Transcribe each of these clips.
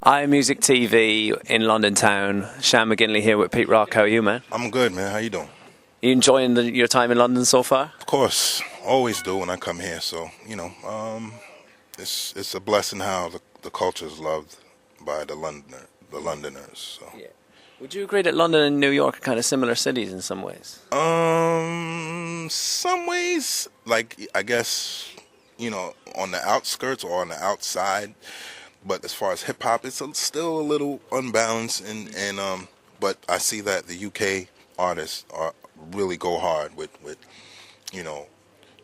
iMusic TV in London town. Shan McGinley here with Pete Rock. How are you, man? I'm good, man. How you doing? You enjoying your time in London so far? Of course, always do when I come here. So it's a blessing how the culture is loved by the Londoners. So. Yeah. Would you agree that London and New York are kind of similar cities in some ways? Some ways, like I guess, on the outskirts or on the outside. But as far as hip hop, it's still a little unbalanced, but I see that the UK artists really go hard with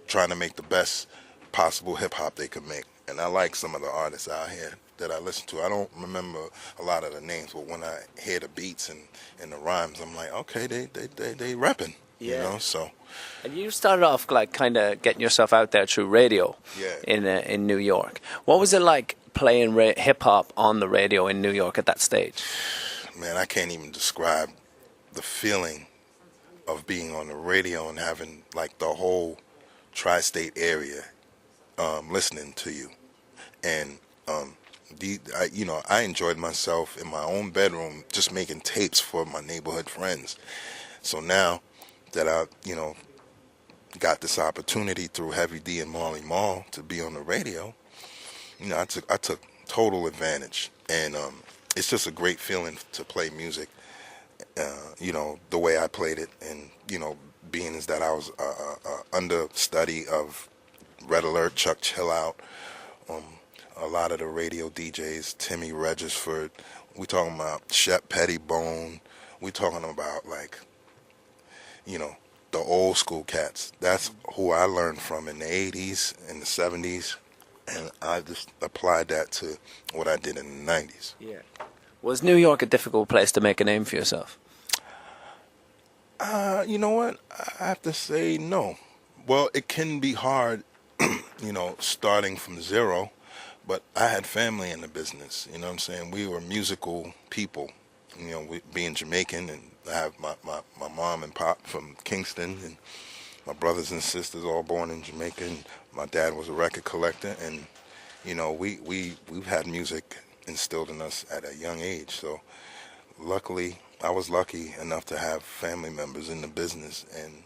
trying to make the best possible hip hop they can make, and I like some of the artists out here that I listen to. I don't remember a lot of the names, but when I hear the beats and the rhymes, I'm like, okay, they repping, So. And you started off like kind of getting yourself out there through radio, yeah. in New York. What was it like playing hip hop on the radio in New York at that stage? Man, I can't even describe the feeling of being on the radio and having like the whole tri-state area listening to you, and I enjoyed myself in my own bedroom just making tapes for my neighborhood friends. So now that I got this opportunity through Heavy D and Marley Marl to be on the radio, I took total advantage, and it's just a great feeling to play music. The way I played it, and being is that I was understudy of Red Alert, Chuck Chill Out, a lot of the radio DJs, Timmy Regisford. We talking about Shep Pettibone. We talking about the old school cats. That's who I learned from in the 80s and the 70s, and I just applied that to what I did in the 90s. Yeah. Was New York a difficult place to make a name for yourself? You know what? I have to say no. Well, it can be hard, starting from zero, but I had family in the business, you know what I'm saying? We were musical people, being Jamaican, and I have my mom and pop from Kingston, and my brothers and sisters all born in Jamaica, and my dad was a record collector, and, we've had music instilled in us at a young age, so luckily, I was lucky enough to have family members in the business, and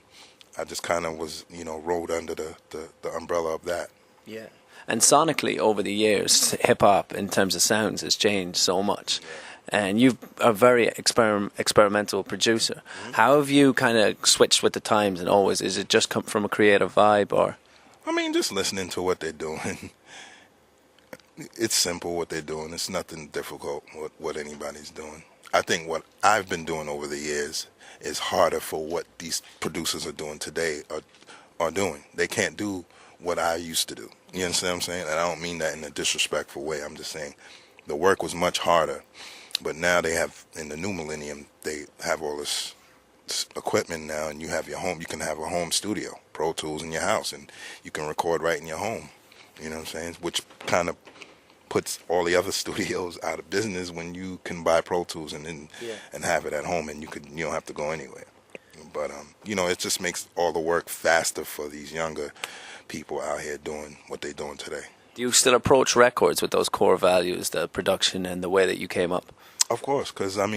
I just kind of was, rolled under the umbrella of that. Yeah. And sonically, over the years, hip-hop, in terms of sounds, has changed so much. And you're a very experimental producer. Mm-hmm. How have you kind of switched with the times, and always, is it just come from a creative vibe, or? I mean, just listening to what they're doing. It's simple what they're doing. It's nothing difficult what anybody's doing. I think what I've been doing over the years is harder for what these producers are doing today are doing. They can't do what I used to do. You understand what I'm saying? And I don't mean that in a disrespectful way. I'm just saying the work was much harder. But now they have, in the new millennium, they have all this equipment now, and you have your home. You can have a home studio, Pro Tools in your house, and you can record right in your home. You know what I'm saying? Which kind of puts all the other studios out of business when you can buy Pro Tools and have it at home, and you don't have to go anywhere. But it just makes all the work faster for these younger people out here doing what they're doing today. Do you still approach records with those core values, the production and the way that you came up? Of course, because I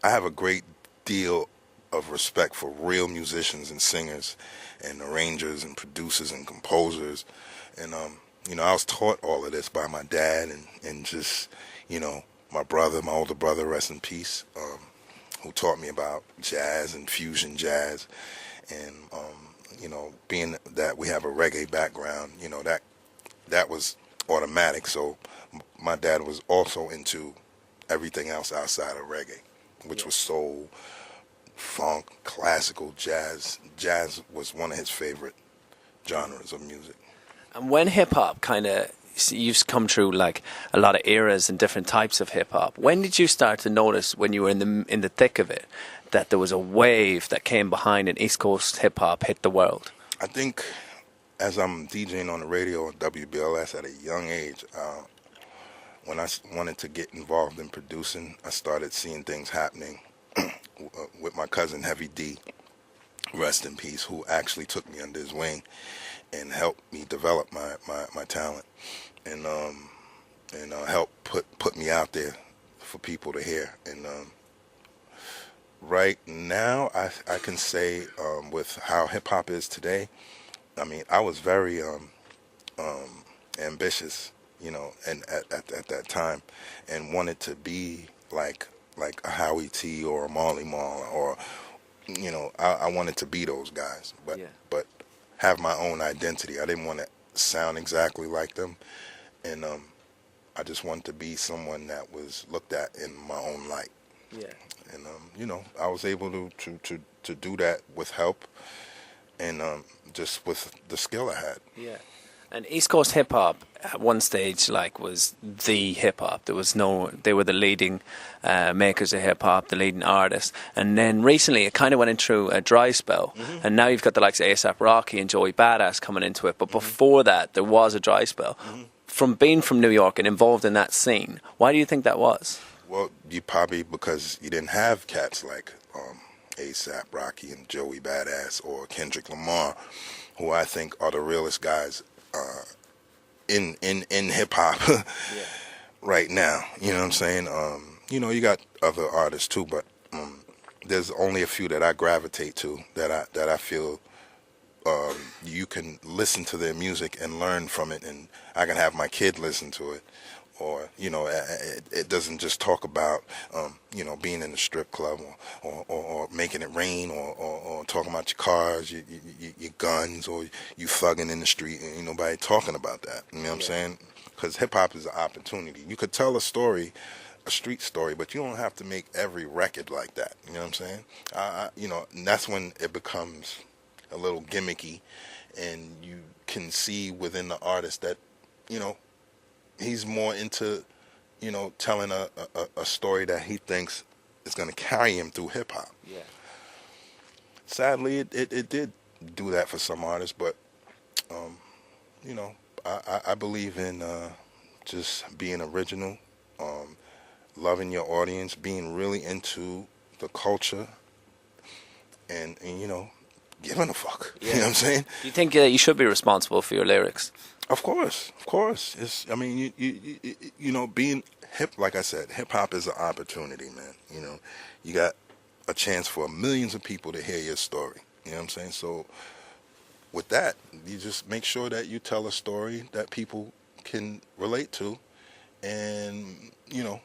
have a great deal of respect for real musicians and singers and arrangers and producers and composers, and I was taught all of this by my dad and just, my older brother, rest in peace, who taught me about jazz and fusion jazz. And, being that we have a reggae background, that was automatic. So my dad was also into everything else outside of reggae, which was soul, funk, classical, jazz. Jazz was one of his favorite genres of music. And when hip-hop you've come through like a lot of eras and different types of hip-hop, when did you start to notice, when you were in the thick of it, that there was a wave that came behind and East Coast hip-hop hit the world? I think as I'm DJing on the radio at WBLS at a young age, when I wanted to get involved in producing, I started seeing things happening with my cousin Heavy D, rest in peace, who actually took me under his wing and helped me develop my talent. And and help put me out there for people to hear. And right now, I can say with how hip hop is today, I mean, I was very ambitious, you know, and at that time, and wanted to be like a Howie T or a Marley Marl, or you know, I wanted to be those guys, Yeah. but have my own identity. I didn't want to sound exactly like them, and I just wanted to be someone that was looked at in my own light. Yeah. And you know, I was able to do that with help, and just with the skill I had. Yeah. And East Coast hip hop at one stage like was the hip hop. There was no, they were the leading makers of hip hop, the leading artists. And then recently it kind of went in through a dry spell. And now you've got the likes of A$AP Rocky and Joey Badass coming into it. But before that, there was a dry spell. From being from New York and involved in that scene, why do you think that was? Well, you probably because you didn't have cats like A$AP Rocky and Joey Badass or Kendrick Lamar, who I think are the realest guys in hip hop right now. You know what I'm saying? You know, you got other artists too, but there's only a few that I gravitate to that I feel you can listen to their music and learn from it, and I can have my kid listen to it. Or, you know, it doesn't just talk about, you know, being in the strip club or making it rain or talking about your cars, your guns, or you thugging in the street, and ain't nobody talking about that. You know what I'm saying? Because hip-hop is an opportunity. You could tell a story, a street story, but you don't have to make every record like that. You know what I'm saying? You know, and that's when it becomes a little gimmicky, and you can see within the artist that, you know, he's more into, you know, telling a story that he thinks is going to carry him through hip hop. Yeah. Sadly, it did do that for some artists, but you know, I believe in just being original, loving your audience, being really into the culture, and you know, giving a fuck. Yeah. You know what I'm saying? Do you think you should be responsible for your lyrics? Of course. It's, I mean, you know, being hip, like I said, hip hop is an opportunity, man. You know, you got a chance for millions of people to hear your story. You know what I'm saying? So with that, you just make sure that you tell a story that people can relate to, and you know,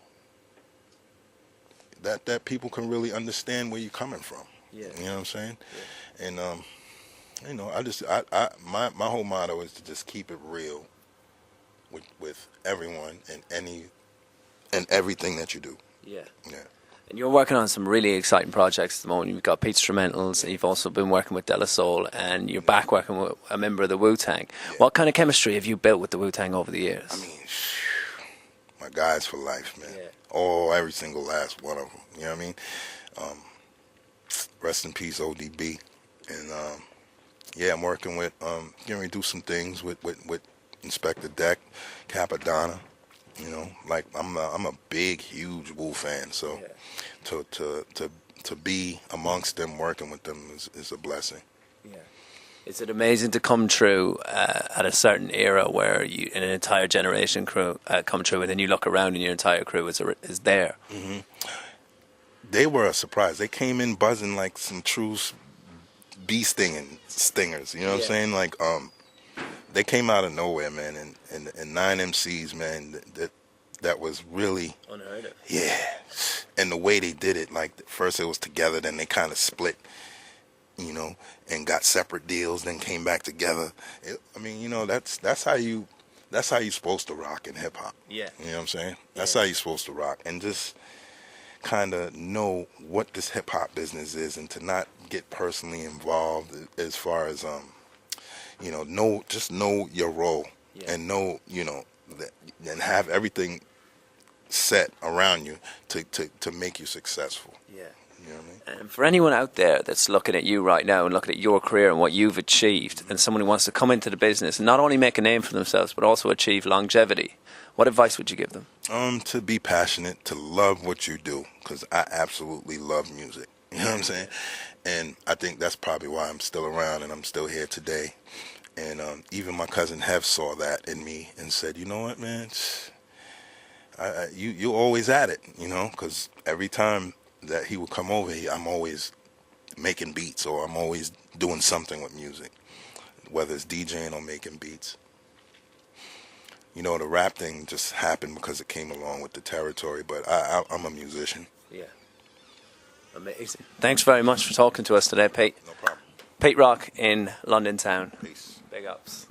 that people can really understand where you're coming from. Yeah. You know what I'm saying? Yeah. And you know, my whole motto is to just keep it real with everyone and everything that you do. Yeah. Yeah. And you're working on some really exciting projects at the moment. You've got Pizza Instrumentals, and you've also been working with De La Soul, and you're back working with a member of the WuTang. Yeah. What kind of chemistry have you built with the WuTang over the years? I mean, my guys for life, man. Yeah. Oh, every single last one of them. You know what I mean? Rest in peace, ODB. And yeah, I'm working with getting ready to do some things with Inspector Deck, Capadonna. You know, like I'm a big, huge Wu fan. So to be amongst them, working with them is a blessing. Yeah. Is it amazing to come through at a certain era where an entire generation crew come through, and then you look around and your entire crew is there? Mm-hmm. They were a surprise. They came in buzzing like some true bee stingers. You know what I'm saying? Like they came out of nowhere, man, and 9 MCs, man. That was really unheard of. Yeah, and the way they did it, like first it was together, then they kind of split, you know, and got separate deals, then came back together. I mean, you know, that's how you're supposed to rock in hip hop. Yeah, you know what I'm saying? That's how you're supposed to rock, and just kind of know what this hip hop business is, and to not get personally involved as far as you know, just know your role and know, you know, that, and have everything set around you to make you successful. Yeah. You know what I mean? And for anyone out there that's looking at you right now and looking at your career and what you've achieved, and someone who wants to come into the business and not only make a name for themselves but also achieve longevity, what advice would you give them? To be passionate, to love what you do, because I absolutely love music. You know what I'm saying? And I think that's probably why I'm still around and I'm still here today. And even my cousin Hev saw that in me and said, you know what, man? you always at it, you know, because every time that he would come over here, I'm always making beats, or I'm always doing something with music, whether it's DJing or making beats. You know, the rap thing just happened because it came along with the territory, but I'm a musician. Yeah. Amazing. Thanks very much for talking to us today, Pete. No problem. Pete Rock in London town. Peace. Big ups.